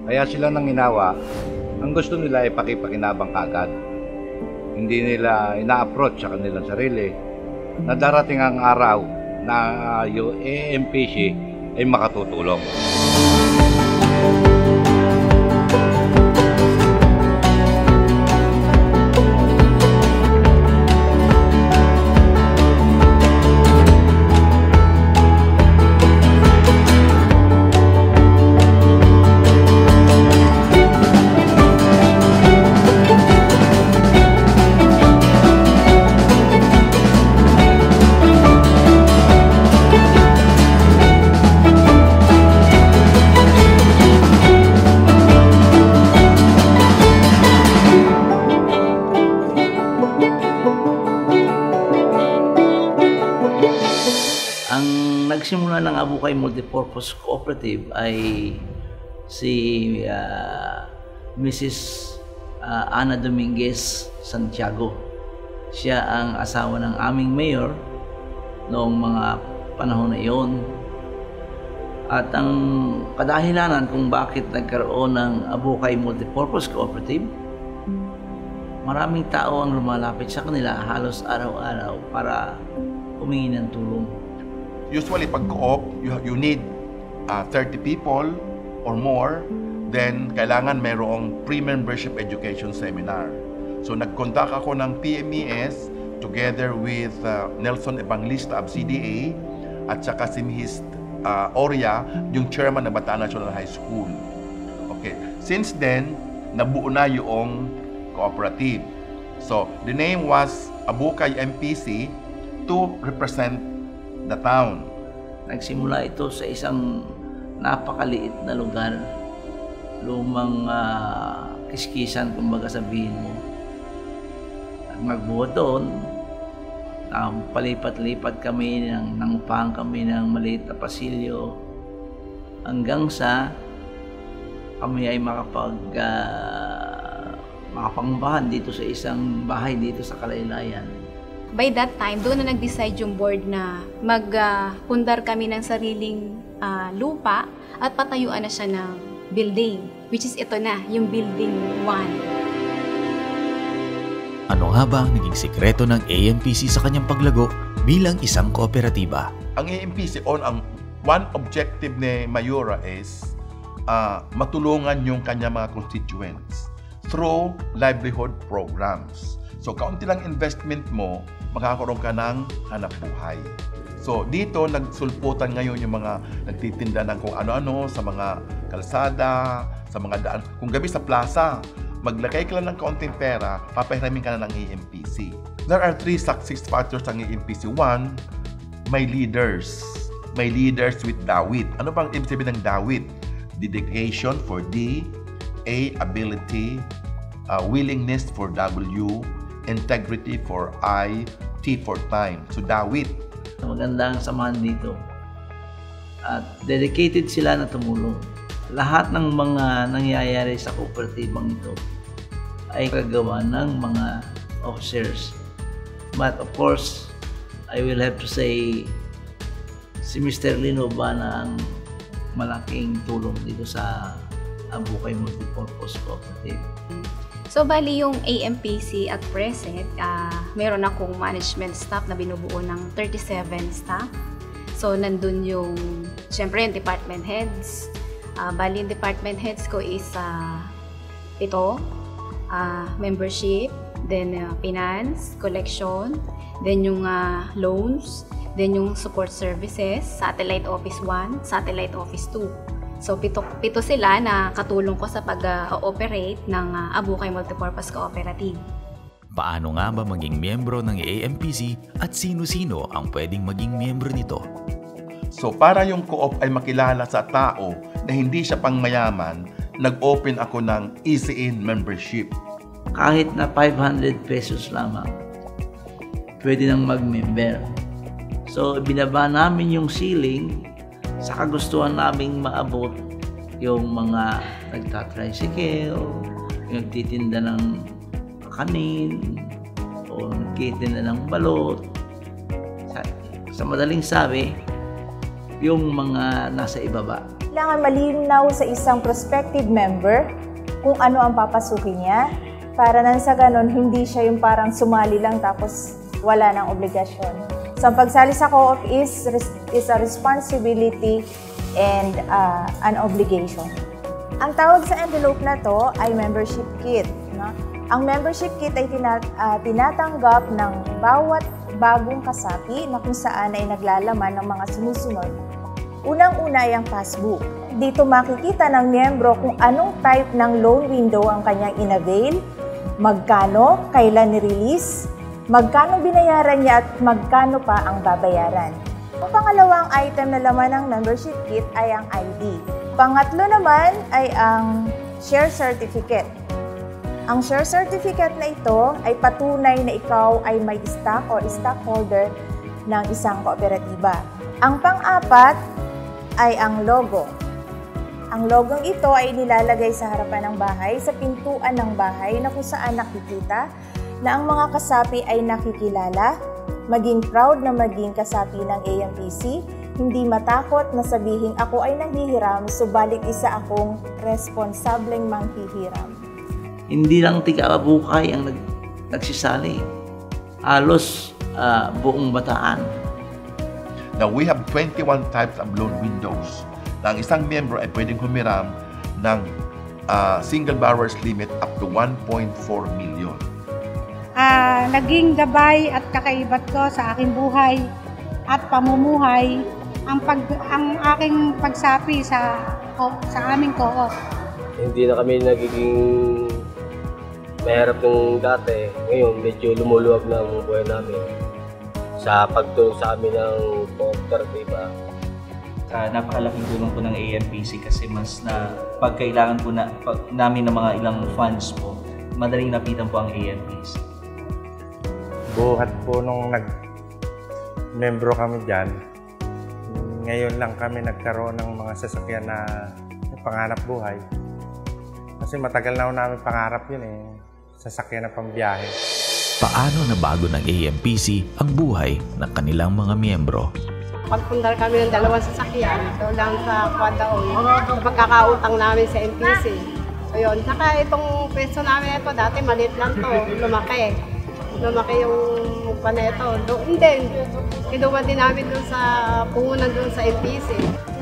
Kaya sila nang ginawa, ang gusto nila ay pakipakinabang kagad. Hindi nila ina-approach sa kanilang sarili na darating ang araw na yung AMPC ay makatutulong. Ang nagsimula ng Abukay Multipurpose Cooperative ay si Mrs. Ana Dominguez Santiago. Siya ang asawa ng aming mayor noong mga panahon na iyon. At ang kadahilanan kung bakit nagkaroon ng Abukay Multipurpose Cooperative, maraming tao ang lumalapit sa kanila halos araw-araw para humingi ng tulong. Usually, pag co-op, you need 30 people or more, then kailangan mayroong pre-membership education seminar. So, nag-conduct ako ng PMES together with Nelson Evangelista of CDA at saka si Ms. Oria, yung chairman ng Bataan National High School. Okay. Since then, nabuo na yung cooperative. So, the name was Abukay MPC to represent the town. Nagsimula ito sa isang napakaliit na lugar. Lumang kiskisan, kumbaga sabihin mo. At magbuo doon, palipat-lipat kami, nangupahan kami ng maliit na pasilyo hanggang sa kami ay makapangbahan dito sa isang bahay dito sa Kalaylayan. By that time, doon na nag-decide yung board na magpundar kami ng sariling lupa at patayuan na siya ng building, which is ito na, yung Building 1. Ano nga ba ang naging sikreto ng AMPC sa kanyang paglago bilang isang kooperatiba? Ang AMPC, ang one objective ni Mayora is matulungan yung kanyang mga constituents through livelihood programs. So, kaunti lang investment mo, makakaroon ka ng hanap buhay. So, dito, nagsulputan ngayon yung mga nagtitinda ng kung ano-ano sa mga kalsada, sa mga daan. Kung gabi sa plaza, maglagay ka lang ng kaunting pera, papahiramin ka na ng AMPC. There are 3 success factors ng AMPC. 1, may leaders. May leaders with Dawit. Ano bang ibig sabihin ng Dawit? Dedication for D, A, ability, willingness for W, integrity for I, T for time. So, Dawit. Maganda ang samahan dito. At dedicated sila na tumulong. Lahat ng mga nangyayari sa kooperatibang ito ay kagawa ng mga officers. But of course, I will have to say si Mr. Lino Bana ang malaking tulong dito sa Abukay Multipurpose Cooperative. So, bali yung AMPC at present, meron akong management staff na binubuo ng 37 staff. So, nandun yung, syempre, yung department heads. Bali yung department heads ko is 7, membership, then finance, collection, then yung loans, then yung support services, satellite office 1, satellite office 2. So, pito sila na katulong ko sa pag-ooperate ng Abukay Multipurpose Cooperative. Paano nga ba maging miyembro ng AMPC at sino-sino ang pwedeng maging miyembro nito? So, para yung co-op ay makilala sa tao na hindi siya pangmayaman, nag-open ako ng easy-in membership. Kahit na 500 pesos lamang, pwede nang mag-member. So, binaba namin yung ceiling sa kagustuhan naming maabot yung mga nagtatricycle, yung nagtitinda ng kanin, o nagtitinda ng balot. Sa madaling sabi, yung mga nasa ibaba. Kailangan malinaw sa isang prospective member kung ano ang papasukin niya para nang sa ganon hindi siya yung parang sumali lang tapos wala ng obligasyon. So ang pagsali sa co-op is a responsibility and an obligation. Ang tawag sa envelope na to ay membership kit. No? Ang membership kit ay tinatanggap ng bawat bagong kasapi na kung saan ay naglalaman ng mga sumusunod. Unang-una ay ang passbook. Dito makikita ng miyembro kung anong type ng loan window ang kanyang inavail, magkano, kailan ni-release, magkano binayaran niya at magkano pa ang babayaran. Ang pangalawang item na laman ng membership kit ay ang ID. Pangatlo naman ay ang share certificate. Ang share certificate na ito ay patunay na ikaw ay may stock or stockholder ng isang kooperatiba. Ang pang-apat ay ang logo. Ang logong ito ay nilalagay sa harapan ng bahay, sa pintuan ng bahay na kung saan nakikita na ang mga kasapi ay nakikilala, maging proud na maging kasapi ng AMPC, hindi matakot na sabihin ako ay nanghihiram, subalit isa akong responsableng manghihiram. Hindi lang tiga-abukay ang nagsisali. Halos buong Bataan. Now, we have 21 types of loan windows. Na ang isang miyembro ay pwedeng humiram ng single borrower's limit up to 1.4 million. Naging gabay at kakaibat ko sa aking buhay at pamumuhay ang aking pagsapi sa aming co-op. Hindi na kami nagiging mahirap ng dati. Ngayon, medyo lumuluwag na ang buhay namin sa pagtulong sa amin ng kooperatiba. Napakalaking tulong po ng AMPC kasi mas na pagkailangan po namin ng mga ilang funds po, madaling napitan po ang AMPC. Buhat po nung nag-membro kami dyan, ngayon lang kami nagkaroon ng mga sasakyan na panganap buhay. Kasi matagal na namin pangarap yun sasakyan na pambiyahe. Paano nabago ng AMPC ang buhay ng kanilang mga miyembro? Pagpundar kami ng dalawang sasakyan, ito lang sa Kwadaon, pagkakautang namin sa MPC. So yun, saka itong pwesto namin ito, dati maliit lang to, lumaki. Lumaki yung mukha na ito. Doon din, kinuha din namin doon sa puhunan doon sa MPC.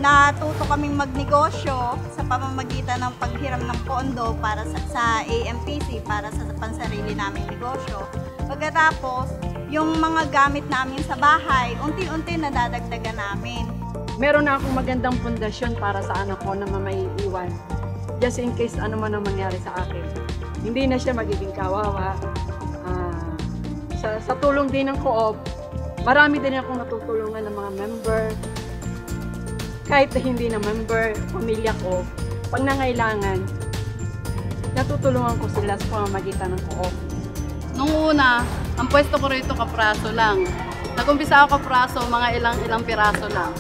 Natuto kaming magnegosyo sa pamamagitan ng paghiram ng pondo para sa AMPC, para sa pansarili naming negosyo. Pagkatapos, yung mga gamit namin sa bahay, unti-unti nadadagdagan namin. Meron na akong magandang pundasyon para sa anak ko na mamaiiwan. Just in case ano man ang mangyari sa akin. Hindi na siya magiging kawawa. Sa tulong din ng co-op, marami din akong natutulungan ng mga member. Kahit na hindi na member, pamilya ko, pag nangailangan, natutulungan ko sila sa pamamagitan ng co-op. Nung una, ang pwesto ko rito kapraso lang. Nag-umpisa ako kapraso, mga ilang piraso lang.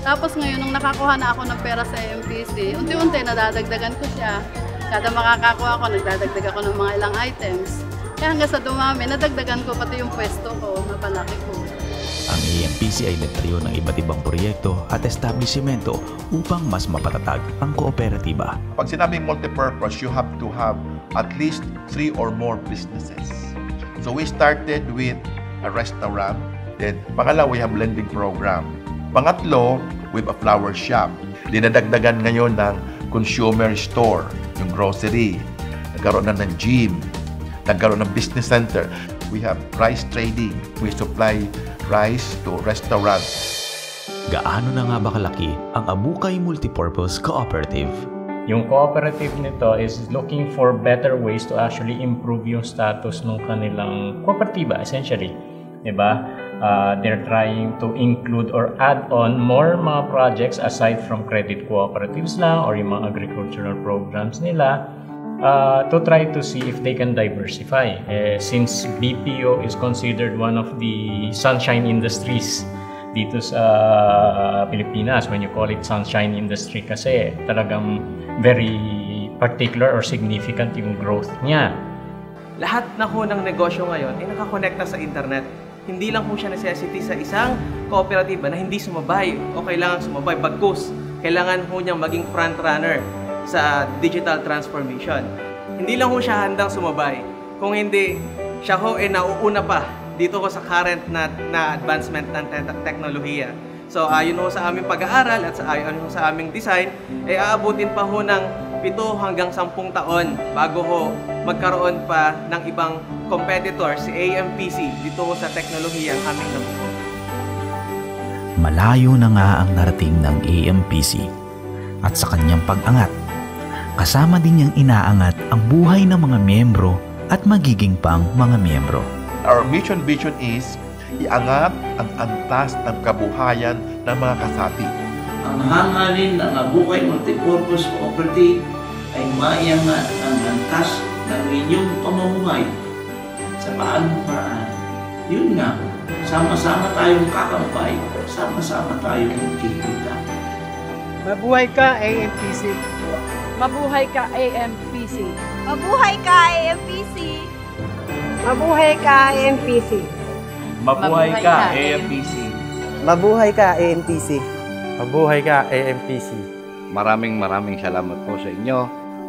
Tapos ngayon, nung nakakuha na ako ng pera sa MPC, unti-unti nadadagdagan ko siya. Kada makakakuha ako, nagdadagdag ako ng mga ilang items. Kaya hanggang sa dumami, nadagdagan ko pati yung pwesto ko, napalaki ko. Ang AMPC ay nagtayo ng iba't ibang proyekto at establishmento upang mas mapatatag ang kooperatiba. Pag sinabing multipurpose, you have to have at least 3 or more businesses. So we started with a restaurant. Then pangalawa, we have lending program. Pangatlo, we have a flower shop. Dinadagdagan ngayon ng consumer store, yung grocery. Nagkaroon na ng gym. Nagkaroon ng business center. We have rice trading. We supply rice to restaurants. Gaano na nga ba kalaki ang Abukay Multipurpose Cooperative? Yung cooperative nito is looking for better ways to actually improve yung status ng kanilang kooperatiba, essentially. Diba? They're trying to include or add on more mga projects aside from credit cooperatives lang or yung mga agricultural programs nila to try to see if they can diversify. Since BPO is considered one of the sunshine industries dito sa Pilipinas, when you call it sunshine industry kasi talagang very particular or significant yung growth niya. Lahat na ho ng negosyo ngayon ay nakakonekta sa internet. Hindi lang po siya necessity sa isang kooperatiba na hindi sumabay o kailangan sumabay. Bagkus, kailangan ho niyang maging frontrunner sa digital transformation. Hindi lang ho siya handang sumabay, kung hindi, siya ho ay nauuna pa dito ho sa current na advancement ng teknolohiya. So ayon ho sa aming pag-aaral at ayon ho sa aming design, ay aabutin pa ho ng 7 hanggang 10 taon bago ho magkaroon pa ng ibang competitor si AMPC dito ho sa teknolohiyang aming nabuo. Malayo na nga ang narating ng AMPC at sa kanyang pag-angat, kasama din niyang inaangat ang buhay ng mga miyembro at magiging pang mga miyembro. Our mission vision is iangat ang antas ng kabuhayan ng mga kasapi. Ang hangarin ng Abukay Multipurpose Cooperative ay maiangat ang antas ng inyong pamumuhay sa paanong paraan. Yun nga, sama-sama tayong kakampay, sama-sama tayong kikita. Mabuhay ka, AMPC! Mabuhay ka, AMPC! Mabuhay ka, AMPC! Mabuhay ka, AMPC! Mabuhay ka, AMPC! Mabuhay ka, AMPC! Mabuhay ka, AMPC! Maraming salamat po sa inyo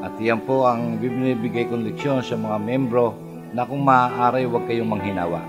at yan po ang binibigay kong leksyon sa mga membro na kung maaari huwag kayong manghinawa.